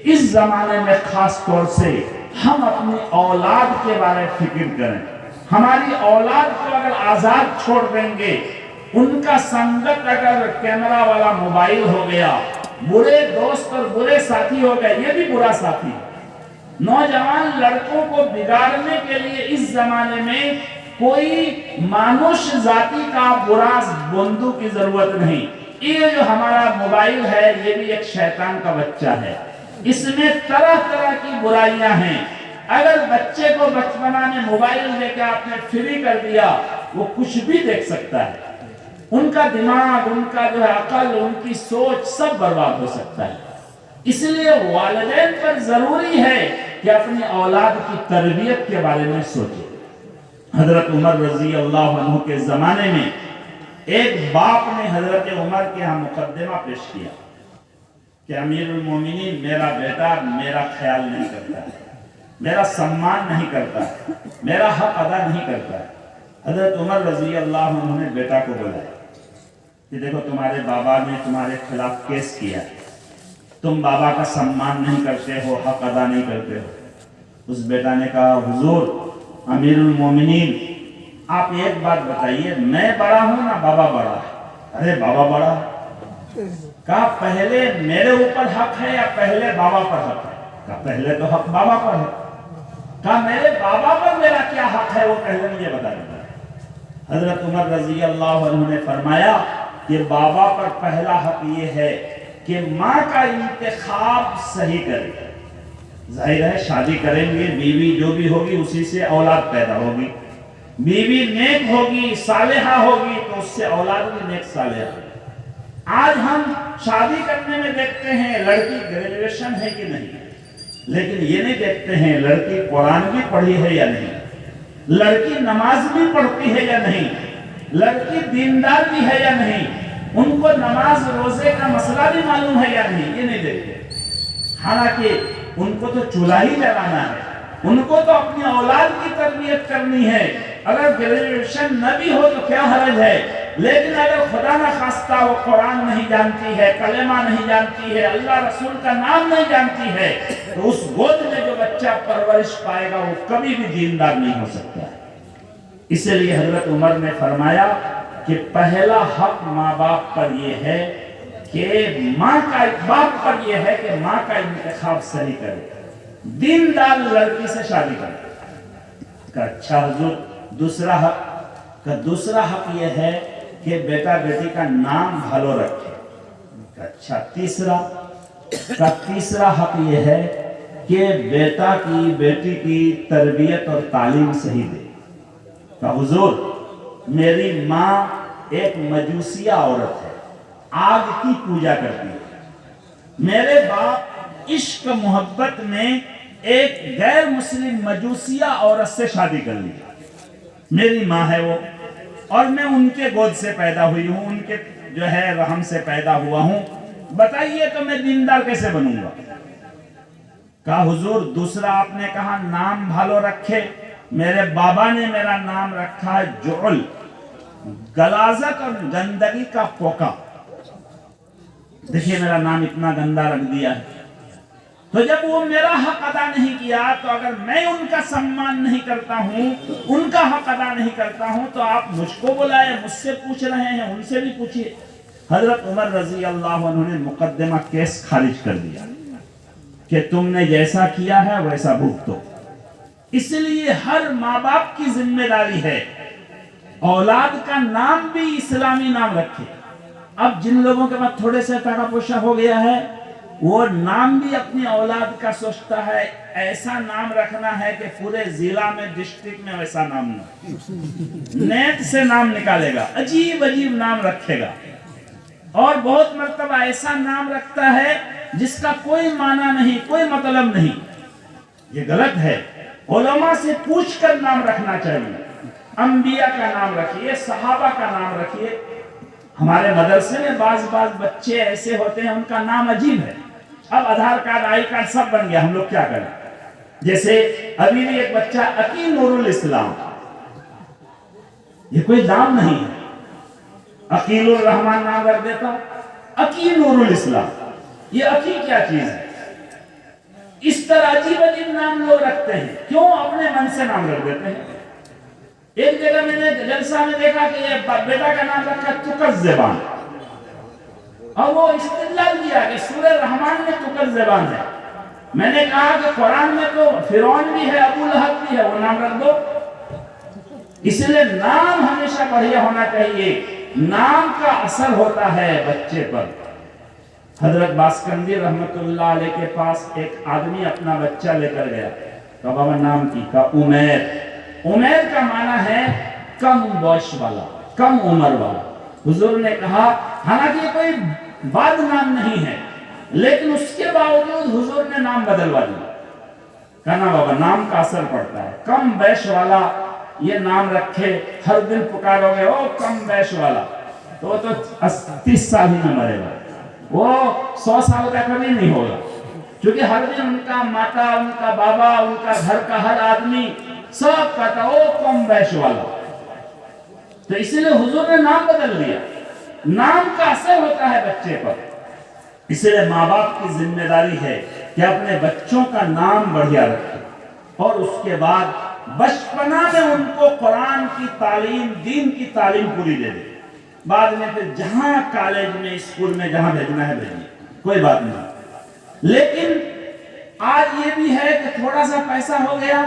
اس زمانے میں خاص طور سے ہم اپنی اولاد کے بارے فکر کریں۔ ہماری اولاد کو اگر آزاد چھوڑ دیں گے، ان کا سنگت اگر کیمرہ والا موبائل ہو گیا، برے دوست اور برے ساتھی ہو گئے، یہ بھی برا ساتھی ہے۔ نوجوان لڑکوں کو بگاڑنے کے لیے اس زمانے میں کوئی مانوش ذاتی کا برا بندو کی ضرورت نہیں۔ یہ جو ہمارا موبائل ہے یہ بھی ایک شیطان کا بچہ ہے، اس میں طرح طرح کی برائیاں ہیں۔ اگر بچے کو بچپنا میں موبائل دے کے آپ نے فری کر دیا، وہ کچھ بھی دیکھ سکتا ہے، ان کا دماغ، ان کا جو ہے عقل، ان کی سوچ سب برباد ہو سکتا ہے۔ اس لیے والدین پر ضروری ہے کہ اپنی اولاد کی تربیت کے بارے میں سوچیں۔ حضرت عمر رضی اللہ عنہ کے زمانے میں ایک باپ نے حضرت عمر کے ہاں مقدمہ پیش کیا کہ امیر المومنین، میرا بیٹا میرا خیال نہیں کرتا ہے، میرا سمان نہیں کرتا ہے، میرا حق ادا نہیں کرتا ہے۔ حضرت عمر رضی اللہ عنہ نے بیٹا کو بلایا کہ دیکھو تمہارے بابا نے تمہارے خلاف کیس کیا، تم بابا کا سمان نہیں کرتے ہو، حق ادا نہیں کرتے ہو۔ اس بیٹا نے کہا حضور امیر المومنین، آپ ایک بات بتائیے، میں بڑا ہوں نہ بابا بڑا ہے؟ ارے بابا بڑا ہے۔ کہا پہلے میرے اوپر حق ہے یا پہلے بابا پر حق ہے؟ کہا پہلے تو حق بابا پر ہے۔ کہا میرے بابا پر میرا کیا حق ہے وہ پہلے مجھے بتا دیتا۔ حضرت عمر رضی اللہ عنہ نے فرمایا کہ بابا پر پہلا حق یہ ہے کہ ماں کا انتخاب صحیح کرے۔ ظاہر ہے شادی کریں گے، بیوی جو بھی ہوگی اسی سے اولاد پیدا ہوگی، بیوی نیک ہوگی، صالحہ ہوگی تو اس سے اولاد بھی نیک صالحہ ہوگی۔ آج ہم شادی کرنے میں دیکھتے ہیں لڑکی گریجویشن ہے کہ نہیں، لیکن یہ نہیں دیکھتے ہیں لڑکی قرآن بھی پڑھی ہے یا نہیں، لڑکی نماز بھی پڑھتی ہے یا نہیں، لڑکی دیندار بھی ہے یا نہیں، ان کو نماز روزے کا مسئلہ بھی معلوم ہے یا نہیں، یہ نہیں دیکھتے۔ حالانکہ ان کو تو چولہا ہی جلانا ہے، ان کو تو اپنی اولاد کی تربیت کرنی ہے۔ اگر گریجویشن نہ بھی ہو تو کیا حرج ہے، لیکن اگر خدا نہ خواستہ وہ قرآن نہیں جانتی ہے، کلمہ نہیں جانتی ہے، اللہ رسول کا نام نہیں جانتی ہے، تو اس گود میں جو بچہ پرورش پائے گا وہ کبھی بھی دیندار نہیں ہو سکتا ہے۔ اس لیے حضرت عمر نے فرمایا کہ پہلا حق ماں باپ پر یہ ہے کہ باپ پر یہ ہے کہ ماں کا انتخاب صحیح کرے، دیندار لڑکی سے شادی کرے۔ اچھا حضور دوسرا حق یہ ہے کہ بیٹا بیٹی کا نام بھلو رکھے۔ اچھا تیسرا حق یہ ہے کہ بیٹا کی بیٹی کی تربیت اور تعلیم صحیح دے۔ کہ حضور میری ماں ایک مجوسیہ عورت ہے، آگ کی پوجا کرتی ہے، میرے باپ عشق محبت میں ایک غیر مسلم مجوسیہ عورت سے شادی کر لی، میری ماں ہے وہ، اور میں ان کے گود سے پیدا ہوئی ہوں، ان کے جو ہے رحم سے پیدا ہوا ہوں، بتائیے تو میں دیندار کیسے بنوں گا؟ کہا حضور دوسرا آپ نے کہا نام بھالو رکھے، میرے بابا نے میرا نام رکھا ہے جعل، غلاظت اور گندگی کا پوکا۔ دیکھیے میرا نام اتنا گندا رکھ دیا ہے، تو جب وہ میرا حق ادا نہیں کیا تو اگر میں ان کا سمان نہیں کرتا ہوں، ان کا حق ادا نہیں کرتا ہوں، تو آپ مجھ کو بلائے، مجھ سے پوچھ رہے ہیں، ان سے بھی پوچھئے۔ حضرت عمر رضی اللہ عنہ نے مقدمہ کیس خارج کر دیا کہ تم نے جیسا کیا ہے ویسا بھگتو۔ اس لیے ہر ماں باپ کی ذمہ داری ہے اولاد کا نام بھی اسلامی نام رکھے۔ اب جن لوگوں کے بعد تھوڑے سے ٹاکا پوشا ہو گیا ہے، وہ نام بھی اپنی اولاد کا سوچتا ہے ایسا نام رکھنا ہے کہ پورے ضلع میں ڈسٹرکٹ میں ویسا نام نہ، نیٹ سے نام نکالے گا، عجیب عجیب نام رکھے گا، اور بہت مرتبہ ایسا نام رکھتا ہے جس کا کوئی معنی نہیں، کوئی مطلب نہیں۔ یہ غلط ہے، علماء سے پوچھ کر نام رکھنا چاہیے، انبیاء کا نام رکھیے، صحابہ کا نام رکھیے۔ ہمارے مدرسے میں بعض بچے ایسے ہوتے ہیں ان کا نام عجیب ہے، اب آدھار کارڈ آئی کارڈ سب بن گیا، ہم لوگ کیا کریں؟ جیسے ابھی بھی ایک بچہ عقی نور الاسلام، یہ کوئی نام نہیں ہے، عقیل الرحمن نام رکھ دیتا، عقی نور الاسلام، یہ عقی کیا چیز ہے؟ اس طرح عجیب عجیب نام لوگ رکھتے ہیں، کیوں اپنے من سے نام رکھ دیتے ہیں؟ ایک جگہ میں نے جلسہ میں دیکھا کہ یہ بیٹا کا نام رکھا تقز زبان، اور وہ استدلال کیا کہ سورہ رحمان میں تقز زبان ہے۔ میں نے کہا کہ قرآن میں تو فرعون بھی ہے، ابو لہب بھی ہے، وہ نام رکھ دو۔ اس لیے نام ہمیشہ بڑھیا ہونا چاہیے، نام کا اثر ہوتا ہے بچے پر۔ حضرت باسکندی رحمت اللہ علیہ کے پاس ایک آدمی اپنا بچہ لے کر گیا، تو بابا نام کی کہا عمیر۔ عمیر کا معنی ہے کم بوش والا، کم عمر والا۔ حضور نے کہا حالانکہ یہ کوئی بد نام نہیں ہے، لیکن اس کے باوجود حضور نے نام بدلوا دیا۔ کہنا بابا نام کا اثر پڑتا ہے، کم بیش والا یہ نام رکھے، ہر دن پکارو گے او کم بیش والا، تو وہ تو 30 سال ہی میں مرے گا، وہ 100 سال کا کبھی نہیں ہوگا، کیونکہ ہر دن ان کا ماتا، ان کا بابا، ان کا گھر کا ہر آدمی سب کہتا او کم بیش والا۔ تو اس لیے حضور نے نام بدل دیا، نام کا اثر ہوتا ہے بچے پر۔ اس لیے ماں باپ کی ذمہ داری ہے کہ اپنے بچوں کا نام بڑھیا رکھیں، اور اس کے بعد بچپنا میں ان کو قرآن کی تعلیم، دین کی تعلیم پوری دے دے، بعد میں پھر جہاں کالج میں، اسکول میں جہاں بھیجنا ہے بھیجیے، کوئی بات نہیں۔ لیکن آج یہ بھی ہے کہ تھوڑا سا پیسہ ہو گیا،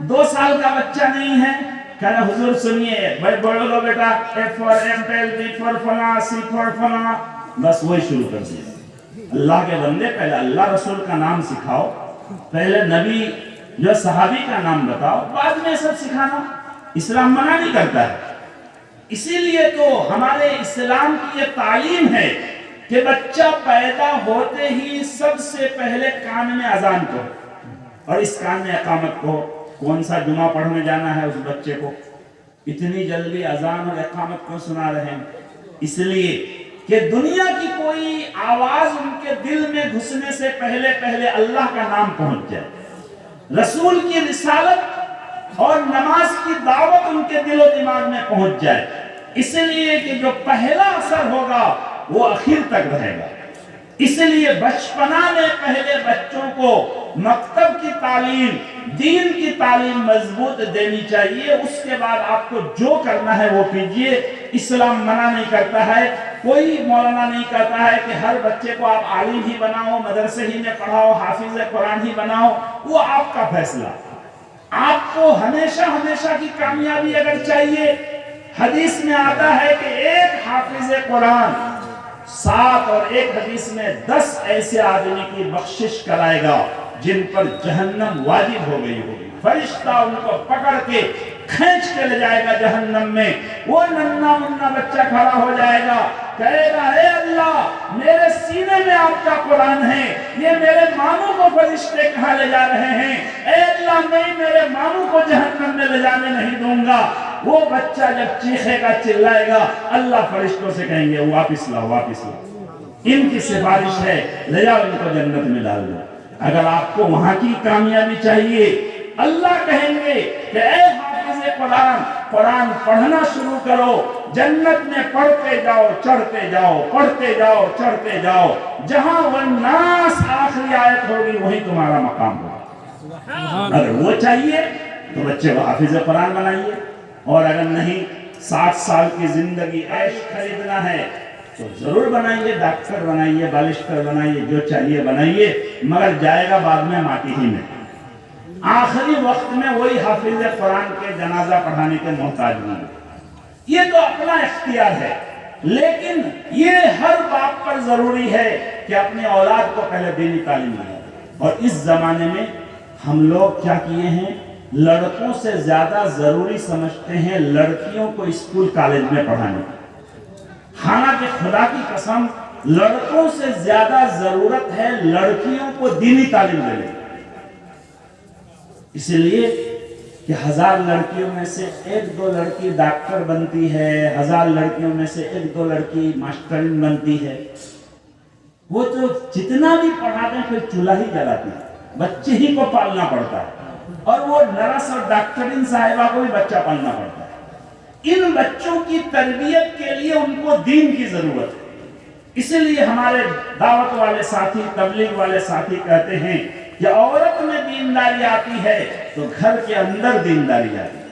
2 سال کا بچہ نہیں ہے، کہنا حضور سنیے بھائی بڑھ لو بیٹا، اے فار ایپل، بی فار فلاں، سی فار فلاں، بس وہی شروع کر دیا۔ اللہ کے بندے پہلے اللہ رسول کا نام سکھاؤ، پہلے نبی جو صحابی کا نام بتاؤ، بعد میں سب سکھانا۔ اسلام منع نہیں کرتا ہے، اسی لیے تو ہمارے اسلام کی یہ تعلیم ہے کہ بچہ پیدا ہوتے ہی سب سے پہلے کان میں اذان کو، اور اس کان میں اقامت کو۔ کون سا جمعہ پڑھنے جانا ہے اس بچے کو، اتنی جلدی اذان اور اقامت کو سنا رہے ہیں؟ اس لیے کہ دنیا کی کوئی آواز ان کے دل میں گھسنے سے پہلے اللہ کا نام پہنچ جائے، رسول کی رسالت اور نماز کی دعوت ان کے دل و دماغ میں پہنچ جائے۔ اس لیے کہ جو پہلا اثر ہوگا وہ آخر تک رہے گا. اس لیے بچپنا میں پہلے بچوں کو مکتب کی تعلیم، دین کی تعلیم مضبوط دینی چاہیے. اس کے بعد آپ کو جو کرنا ہے وہ کیجئے. اسلام منع نہیں کرتا ہے، کوئی مولانا نہیں کہتا ہے کہ ہر بچے کو آپ عالم ہی بناؤ، مدرسے ہی میں پڑھاؤ، حافظ قرآن ہی بناؤ. وہ آپ کا فیصلہ. آپ کو ہمیشہ کی کامیابی اگر چاہیے، حدیث میں آتا ہے کہ ایک حافظ قرآن 7 اور ایک حدیث میں 10 ایسے آدمی کی بخشش کرائے گا جن پر جہنم واجب ہو گئی ہوگی. فرشتہ ان کو پکڑ کے کھینچ کے لے جائے گا جہنم میں. وہ ننھا منھا بچہ کھڑا ہو جائے گا، کہے گا اے اللہ میرے سینے میں آپ کا قرآن ہے، یہ میرے ماموں کو فرشتے کہاں لے جا رہے ہیں. اے اللہ میں میرے ماموں کو جہنم میں لے جانے نہیں دوں گا. وہ بچہ جب چیخے گا، چلائے گا، اللہ فرشتوں سے کہیں گے واپس لاؤ، واپس لاؤ، ان کی سفارش ہے، لے جاؤ ان کو جنت میں ڈال دو. اگر آپ کو وہاں کی کامیابی چاہیے، اللہ کہیں گے کہ اے حافظ قرآن، قرآن پڑھنا شروع کرو، جنت میں پڑھتے جاؤ، چڑھتے جاؤ، پڑھتے جاؤ، چڑھتے جاؤ. جہاں والناس آخری آیت ہوگی وہی تمہارا مقام ہوگا. اگر وہ چاہیے تو بچے کو حافظ قرآن بنائیے. اور اگر نہیں 60 سال کی زندگی عیش خریدنا ہے تو ضرور بنائیے، ڈاکٹر بنائیے، بالشٹر بنائیے، جو چاہیے بنائیے، مگر جائے گا بعد میں ماٹی ہی میں. آخری وقت میں وہی حافظ قرآن کے جنازہ پڑھانے کے محتاج نہیں. یہ تو اپنا اختیار ہے، لیکن یہ ہر باپ پر ضروری ہے کہ اپنے اولاد کو پہلے دینی تعلیم دیں. اور اس زمانے میں ہم لوگ کیا کیے ہیں، لڑکوں سے زیادہ ضروری سمجھتے ہیں لڑکیوں کو اسکول کالج میں پڑھانے. حالانکہ خدا کی قسم لڑکوں سے زیادہ ضرورت ہے لڑکیوں کو دینی تعلیم دینے. اس لیے کہ 1000 لڑکیوں میں سے 1-2 لڑکی ڈاکٹر بنتی ہے، 1000 لڑکیوں میں سے 1-2 لڑکی ماسٹرن بنتی ہے. وہ تو جتنا بھی پڑھا دیں پھر چولہا ہی جلاتی ہے، بچے ہی کو پالنا پڑتا ہے. اور وہ نرس اور ڈاکٹرین صاحبہ کو بھی بچہ پالنا پڑتا ہے. ان بچوں کی تربیت کے لیے ان کو دین کی ضرورت ہے. اسی لیے ہمارے دعوت والے ساتھی، تبلیغ والے ساتھی کہتے ہیں کہ عورت میں دینداری آتی ہے تو گھر کے اندر دینداری آتی ہے.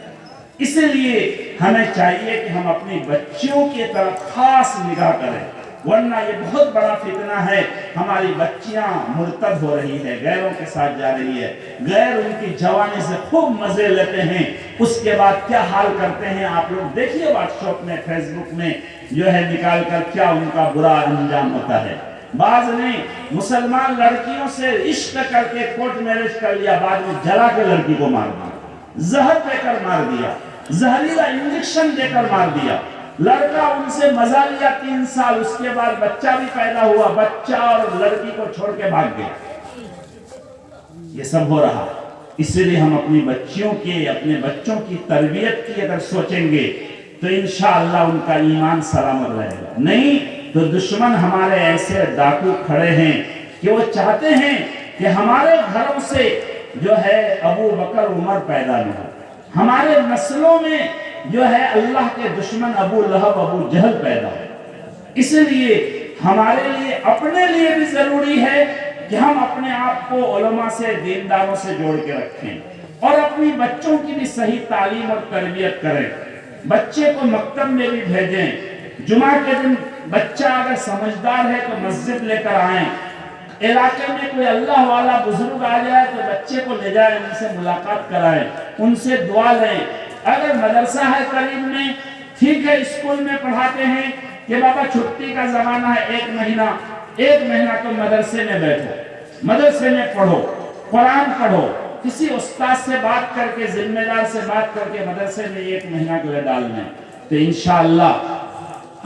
اس لیے ہمیں چاہیے کہ ہم اپنی بچیوں کی طرف خاص نگاہ کریں، ورنہ یہ بہت بڑا فتنہ ہے. ہماری بچیاں مرتد ہو رہی ہے، غیروں کے ساتھ جا رہی ہے، غیر ان کی جوانی سے خوب مزے لیتے ہیں، اس کے بعد کیا حال کرتے ہیں آپ لوگ دیکھیے. واٹس ایپ میں، فیس بک میں جو ہے نکال کر کیا ان کا برا انجام ہوتا ہے. بعض نے مسلمان لڑکیوں سے عشق کر کے کورٹ میرج کر لیا، بعد میں جلا کے لڑکی کو مار دیا، زہر دے کر مار دیا، زہریلا انجیکشن دے کر مار دیا. لڑکا ان سے مزہ لیا 3 سال، اس کے بعد بچہ بھی پیدا ہوا، بچہ اور لڑکی کو چھوڑ کے بھاگ گیا. یہ سب ہو رہا. اس لیے ہم اپنی بچیوں کے، اپنے بچوں کی تربیت کی اگر سوچیں گے تو انشاءاللہ ان کا ایمان سلامت رہے گا. نہیں تو دشمن ہمارے ایسے ڈاکو کھڑے ہیں کہ وہ چاہتے ہیں کہ ہمارے گھروں سے جو ہے ابو بکر عمر پیدا نہ ہو، ہمارے نسلوں میں جو ہے اللہ کے دشمن ابو لہب ابو جہل پیدا ہو. اس لیے ہمارے لیے اپنے لیے بھی ضروری ہے کہ ہم اپنے آپ کو علماء سے، دینداروں سے جوڑ کے رکھیں اور اپنی بچوں کی بھی صحیح تعلیم اور تربیت کریں. بچے کو مکتب میں بھی بھیجیں. جمعہ کے دن بچہ اگر سمجھدار ہے تو مسجد لے کر آئیں. علاقے میں کوئی اللہ والا بزرگ آ جائے تو بچے کو لے جائیں، ان سے ملاقات کرائیں، ان سے دعا لیں. اگر مدرسہ ہے قریب میں، ٹھیک ہے اسکول میں پڑھاتے ہیں کہ بابا چھٹی کا زمانہ ہے، 1 مہینہ تو مدرسے میں بیٹھو، مدرسے میں پڑھو، قرآن پڑھو. کسی استاد سے بات کر کے، ذمہ دار سے بات کر کے مدرسے میں 1 مہینہ کے لیے ڈال دیں تو انشاءاللہ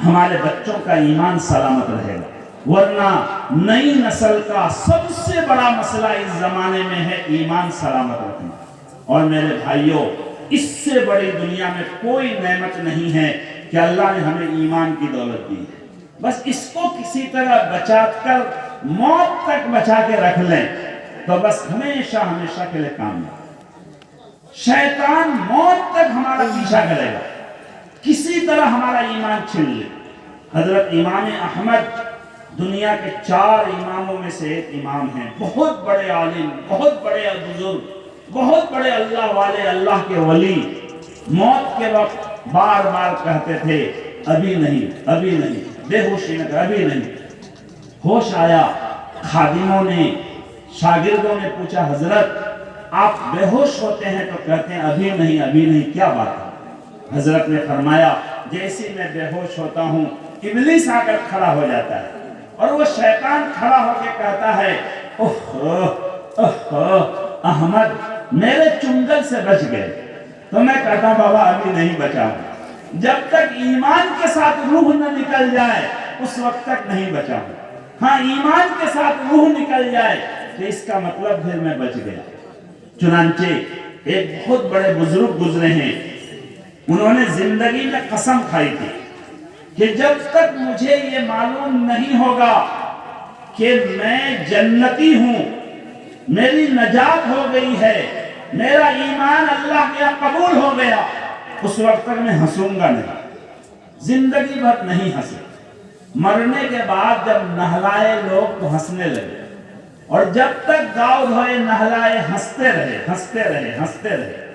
ہمارے بچوں کا ایمان سلامت رہے گا. ورنہ نئی نسل کا سب سے بڑا مسئلہ اس زمانے میں ہے ایمان سلامت رکھنا. اور میرے بھائیوں، اس سے بڑی دنیا میں کوئی نعمت نہیں ہے کہ اللہ نے ہمیں ایمان کی دولت دی ہے. بس اس کو کسی طرح بچا کر موت تک بچا کے رکھ لیں تو بس ہمیشہ کے لیے کام ہے. شیطان موت تک ہمارا پیچھا کرے گا. کسی طرح ہمارا ایمان چھن لے۔ حضرت امام احمد دنیا کے 4 اماموں میں سے ایک امام ہیں، بہت بڑے عالم، بہت بڑے بزرگ، بہت بڑے اللہ والے، اللہ کے ولی۔ موت کے وقت بار بار کہتے تھے ابھی نہیں، ابھی نہیں، بے ہوشی میں ابھی نہیں۔ ہوش آیا، خادموں نے، شاگردوں نے پوچھا حضرت آپ بے ہوش ہوتے ہیں تو کہتے ہیں ابھی نہیں، ابھی نہیں، کیا بات ہے؟ حضرت نے فرمایا جیسے میں بے ہوش ہوتا ہوں ابلیس آ کر کھڑا ہو جاتا ہے اور وہ شیطان کھڑا ہو کے کہتا ہے احمد میرے چنگل سے بچ گئے، تو میں کہتا ہوں بابا ابھی نہیں بچا ہوں، جب تک ایمان کے ساتھ روح نہ نکل جائے اس وقت تک نہیں بچا ہوں۔ ہاں ایمان کے ساتھ روح نکل جائے تو اس کا مطلب پھر میں بچ گیا۔ چنانچہ ایک بہت بڑے بزرگ گزرے ہیں، انہوں نے زندگی میں قسم کھائی تھی کہ جب تک مجھے یہ معلوم نہیں ہوگا کہ میں جنتی ہوں، میری نجات ہو گئی ہے، میرا ایمان اللہ کے قبول ہو گیا، اس وقت تک میں ہنسوں گا نہیں، زندگی بھر نہیں ہنسے۔ مرنے کے بعد جب نہلائے لوگ تو ہنسنے لگے، اور جب تک گاؤ دھوئے نہلائے ہنستے رہے، ہنستے رہے، ہنستے رہے،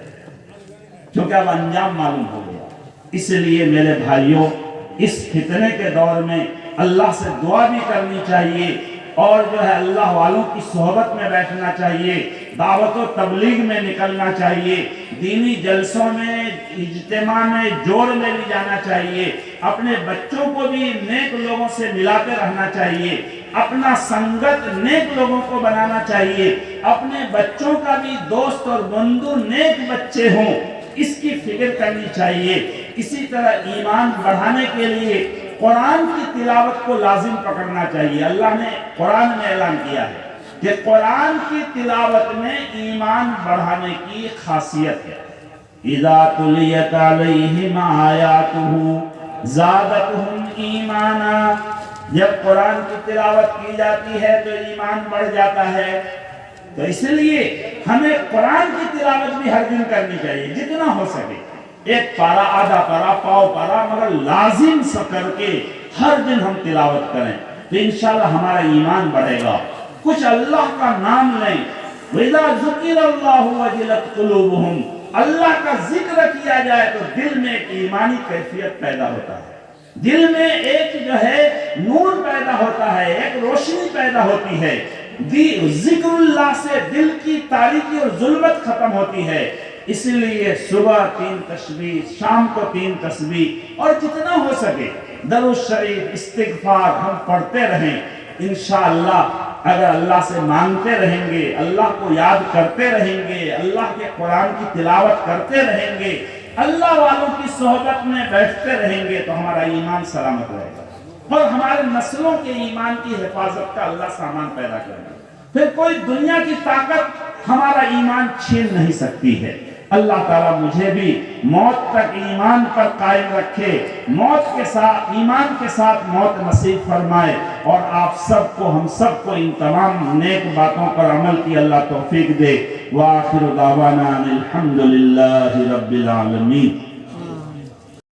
کیونکہ اب انجام معلوم ہو گیا۔ اس لیے میرے بھائیوں اس فتنے کے دور میں اللہ سے دعا بھی کرنی چاہیے، اور جو ہے اللہ والوں کی صحبت میں بیٹھنا چاہیے، دعوت و تبلیغ میں نکلنا چاہیے، دینی جلسوں میں، اجتماع میں، جوڑ میں بھی جانا چاہیے، اپنے بچوں کو بھی نیک لوگوں سے ملاتے رہنا چاہیے، اپنا سنگت نیک لوگوں کو بنانا چاہیے، اپنے بچوں کا بھی دوست اور بندو نیک بچے ہوں، اس کی فکر کرنی چاہیے۔ اسی طرح ایمان بڑھانے کے لیے قرآن کی تلاوت کو لازم پکڑنا چاہیے۔ اللہ نے قرآن میں اعلان کیا ہے کہ قرآن کی تلاوت میں ایمان بڑھانے کی خاصیت ہے۔ اذا تلیت علیہم آیاتہ زادتہم ایمانا، جب قرآن کی تلاوت کی جاتی ہے تو ایمان بڑھ جاتا ہے۔ تو اس لیے ہمیں قرآن کی تلاوت بھی ہر دن کرنی چاہیے جتنا ہو سکے، ایک پارا، آدھا پارا، پاؤ پارا، مگر لازم سا کر کے ہر دن ہم تلاوت کریں تو انشاءاللہ ہمارا ایمان بڑھے گا۔ کچھ اللہ کا نام لیں، وَإِذَا ذُكِرَ اللَّهُ وَجِلَتْ قُلُوبُهُمْ، اللہ کا ذکر کیا جائے تو دل میں ایک ایمانی کیفیت پیدا ہوتا ہے، دل میں ایک جو ہے نور پیدا ہوتا ہے، ایک روشنی پیدا ہوتی ہے، ذکر اللہ سے دل کی تاریکی اور ظلمت ختم ہوتی ہے۔ اس لیے صبح 3 تسبیح، شام کو 3 تسبیح، اور جتنا ہو سکے درود شریف، استغفار ہم پڑھتے رہیں۔ انشاءاللہ اگر اللہ سے مانگتے رہیں گے، اللہ کو یاد کرتے رہیں گے، اللہ کے قرآن کی تلاوت کرتے رہیں گے، اللہ والوں کی صحبت میں بیٹھتے رہیں گے تو ہمارا ایمان سلامت رہے گا، اور ہمارے نسلوں کے ایمان کی حفاظت کا اللہ سامان پیدا کرے گا۔ پھر کوئی دنیا کی طاقت ہمارا ایمان چھین نہیں سکتی ہے۔ اللہ تعالیٰ مجھے بھی موت تک ایمان پر قائم رکھے، موت کے ساتھ، ایمان کے ساتھ موت نصیب فرمائے، اور آپ سب کو، ہم سب کو ان تمام نیک باتوں پر عمل کی اللہ توفیق دے۔ وآخر دعوانا الحمدللہ رب العالمین۔